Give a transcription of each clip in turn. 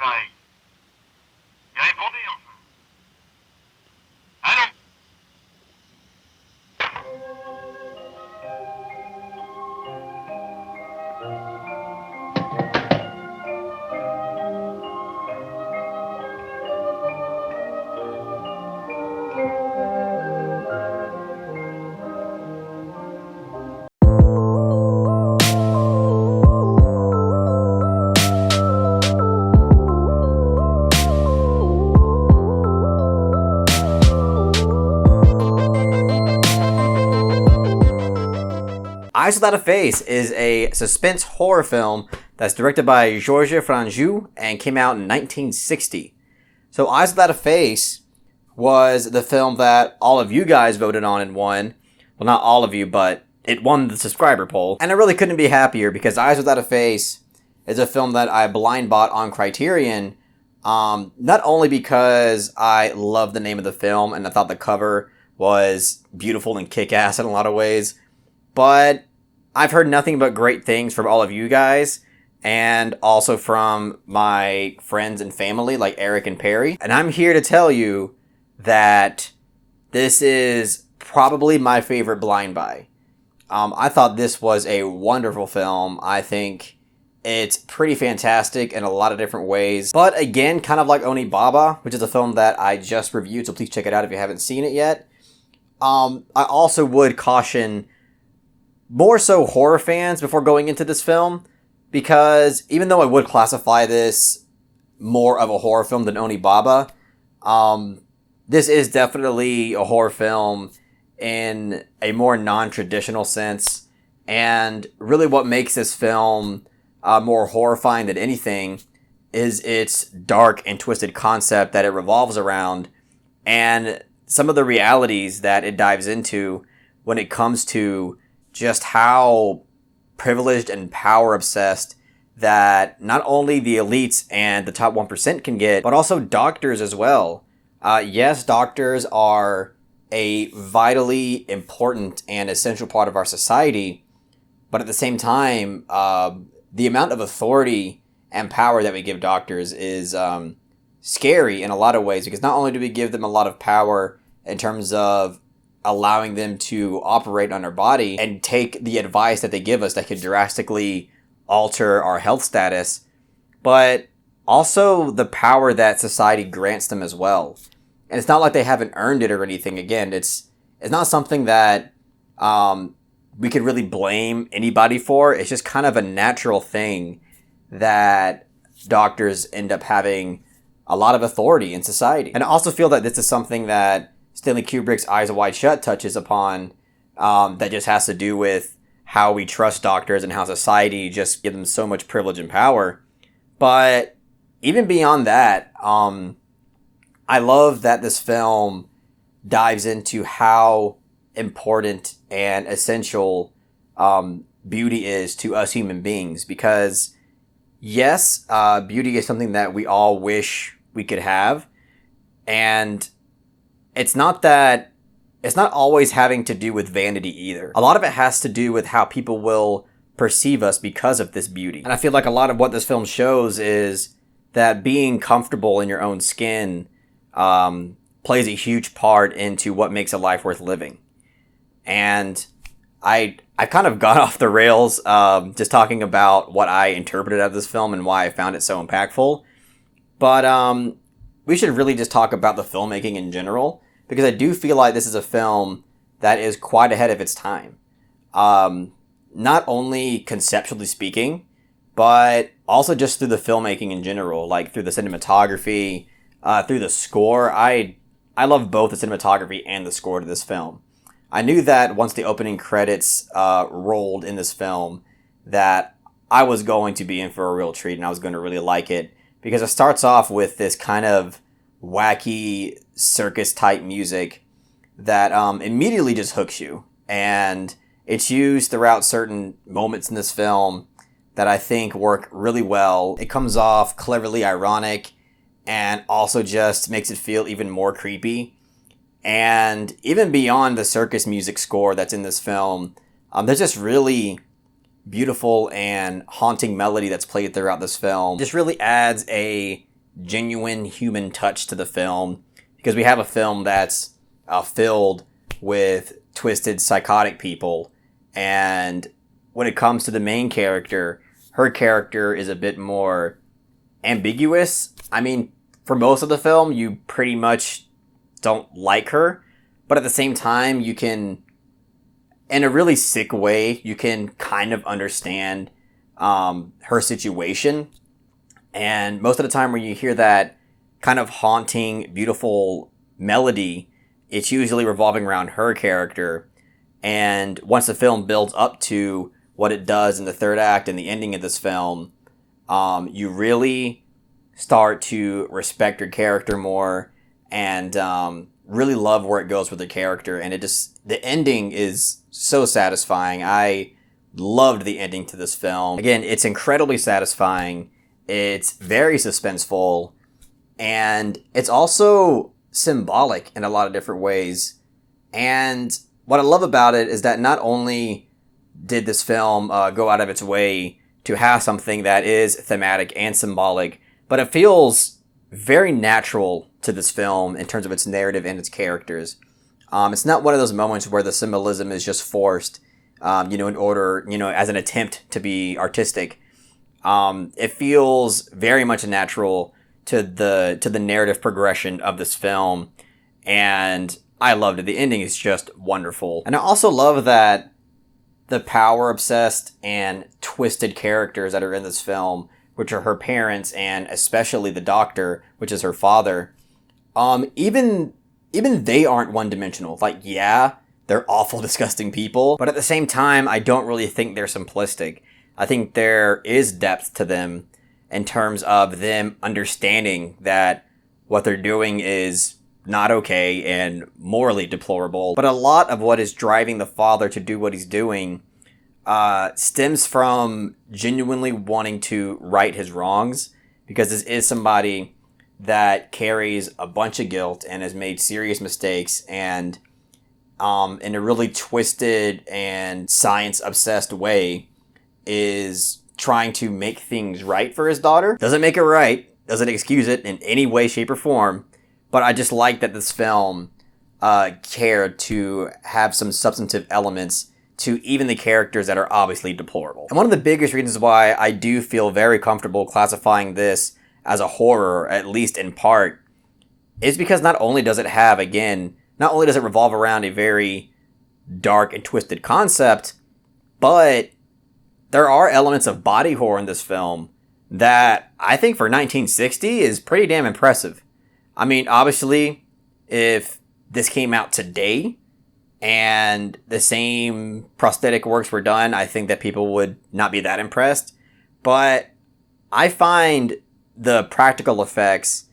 travail. Et répondez enfin. Allons. Eyes Without a Face is a suspense horror film that's directed by Georges Franju and came out in 1960. So Eyes Without a Face was the film that all of you guys voted on and won. Well, not all of you, but it won the subscriber poll. And I really couldn't be happier because Eyes Without a Face is a film that I blind bought on Criterion, not only because I love the name of the film and I thought the cover was beautiful and kick-ass in a lot of ways, but I've heard nothing but great things from all of you guys and also from my friends and family like Eric and Perry. And I'm here to tell you that this is probably my favorite blind buy. I thought this was a wonderful film. I think it's pretty fantastic in a lot of different ways. But again, kind of like Onibaba, which is a film that I just reviewed, so please check it out if you haven't seen it yet. I also would caution more so horror fans before going into this film, because even though I would classify this more of a horror film than Onibaba, this is definitely a horror film in a more non-traditional sense. And really what makes this film more horrifying than anything is its dark and twisted concept that it revolves around, and some of the realities that it dives into when it comes to just how privileged and power obsessed that not only the elites and the top 1% can get, but also doctors as well. Yes, doctors are a vitally important and essential part of our society, but at the same time, the amount of authority and power that we give doctors is scary in a lot of ways, because not only do we give them a lot of power in terms of allowing them to operate on our body and take the advice that they give us that could drastically alter our health status, but also the power that society grants them as well. And it's not like they haven't earned it or anything. Again, it's not something that we could really blame anybody for. It's just kind of a natural thing that doctors end up having a lot of authority in society. And I also feel that this is something that Stanley Kubrick's Eyes Wide Shut touches upon, that just has to do with how we trust doctors and how society just gives them so much privilege and power. But even beyond that, I love that this film dives into how important and essential beauty is to us human beings. Because yes, beauty is something that we all wish we could have, and it's not always having to do with vanity either. A lot of it has to do with how people will perceive us because of this beauty. And I feel like a lot of what this film shows is that being comfortable in your own skin plays a huge part into what makes a life worth living. And I kind of got off the rails just talking about what I interpreted of this film and why I found it so impactful. But we should really just talk about the filmmaking in general, because I do feel like this is a film that is quite ahead of its time. Not only conceptually speaking, but also just through the filmmaking in general, like through the cinematography, through the score. I love both the cinematography and the score to this film. I knew that once the opening credits rolled in this film, that I was going to be in for a real treat and I was going to really like it, because it starts off with this kind of wacky circus type music that immediately just hooks you. And it's used throughout certain moments in this film that I think work really well. It comes off cleverly ironic and also just makes it feel even more creepy. And even beyond the circus music score that's in this film, there's just really beautiful and haunting melody that's played throughout this film. Just really adds a genuine human touch to the film, because we have a film that's filled with twisted psychotic people, and when it comes to the main character, her character is a bit more ambiguous. I mean, for most of the film, you pretty much don't like her, but at the same time, you can, in a really sick way, you can kind of understand her situation. And most of the time when you hear that kind of haunting, beautiful melody, it's usually revolving around her character. And once the film builds up to what it does in the third act and the ending of this film, you really start to respect her character more and really love where it goes with the character. And the ending is so satisfying. I loved the ending to this film. Again, it's incredibly satisfying. It's very suspenseful, and it's also symbolic in a lot of different ways. And what I love about it is that not only did this film go out of its way to have something that is thematic and symbolic, but it feels very natural to this film in terms of its narrative and its characters. It's not one of those moments where the symbolism is just forced, in order, as an attempt to be artistic. It feels very much natural to the narrative progression of this film, and I loved it. The ending is just wonderful. And I also love that the power-obsessed and twisted characters that are in this film, which are her parents and especially the doctor, which is her father, even they aren't one-dimensional. Like, yeah, they're awful, disgusting people, but at the same time, I don't really think they're simplistic. I think there is depth to them in terms of them understanding that what they're doing is not okay and morally deplorable. But a lot of what is driving the father to do what he's doing stems from genuinely wanting to right his wrongs, because this is somebody that carries a bunch of guilt and has made serious mistakes, and in a really twisted and science-obsessed way is trying to make things right for his daughter. Doesn't make it right, doesn't excuse it in any way, shape, or form, but I just like that this film cared to have some substantive elements to even the characters that are obviously deplorable. And one of the biggest reasons why I do feel very comfortable classifying this as a horror, at least in part, is because not only does it revolve around a very dark and twisted concept, but there are elements of body horror in this film that I think for 1960 is pretty damn impressive. I mean, obviously, if this came out today and the same prosthetic works were done, I think that people would not be that impressed. But I find the practical effects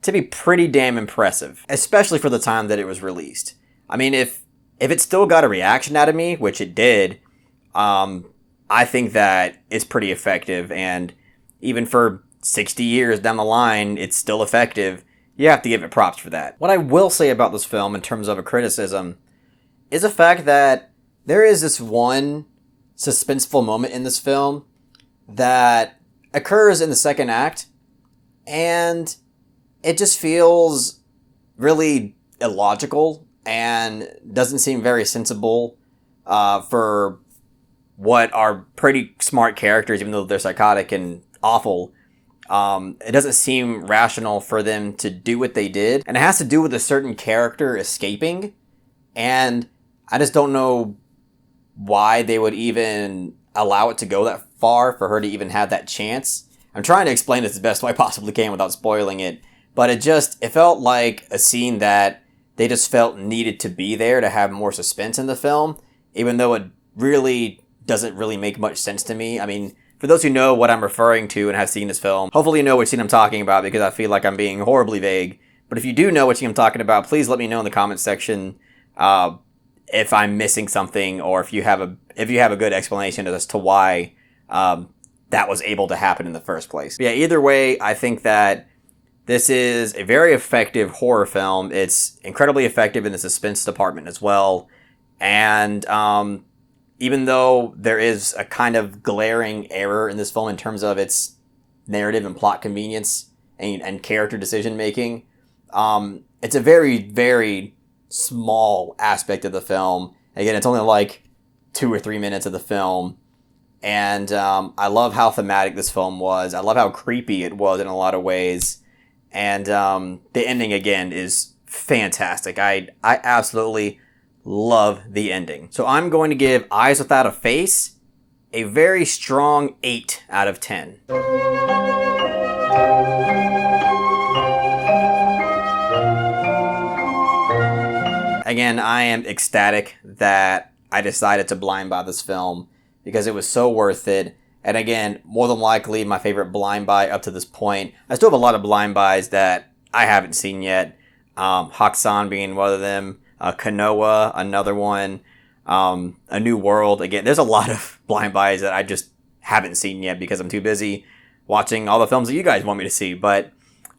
to be pretty damn impressive, especially for the time that it was released. I mean, if it still got a reaction out of me, which it did, I think that it's pretty effective, and even for 60 years down the line, it's still effective. You have to give it props for that. What I will say about this film in terms of a criticism is the fact that there is this one suspenseful moment in this film that occurs in the second act, and it just feels really illogical and doesn't seem very sensible for what are pretty smart characters, even though they're psychotic and awful. It doesn't seem rational for them to do what they did. And it has to do with a certain character escaping. And I just don't know why they would even allow it to go that far for her to even have that chance. I'm trying to explain this the best way I possibly can without spoiling it. But it felt like a scene that they just felt needed to be there to have more suspense in the film, even though it really doesn't really make much sense to me. I mean, for those who know what I'm referring to and have seen this film, hopefully you know which scene I'm talking about, because I feel like I'm being horribly vague. But if you do know what scene I'm talking about, please let me know in the comments section if I'm missing something, or if you have a good explanation as to why that was able to happen in the first place. But yeah, either way, I think that this is a very effective horror film. It's incredibly effective in the suspense department as well. And even though there is a kind of glaring error in this film in terms of its narrative and plot convenience and character decision making. It's a very, very small aspect of the film. Again, it's only like 2 or 3 minutes of the film. And I love how thematic this film was. I love how creepy it was in a lot of ways. And the ending, again, is fantastic. I absolutely love the ending. So I'm going to give Eyes Without a Face a very strong 8 out of 10. Again, I am ecstatic that I decided to blind buy this film because it was so worth it. And again, more than likely my favorite blind buy up to this point. I still have a lot of blind buys that I haven't seen yet. Haksan being one of them. Kanoa, another one. A New World. Again, there's a lot of blind buys that I just haven't seen yet because I'm too busy watching all the films that you guys want me to see. But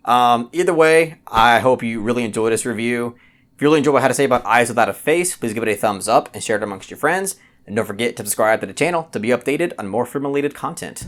either way, I hope you really enjoyed this review. If you really enjoyed what I had to say about Eyes Without a Face, please give it a thumbs up and share it amongst your friends. And don't forget to subscribe to the channel to be updated on more film-related content.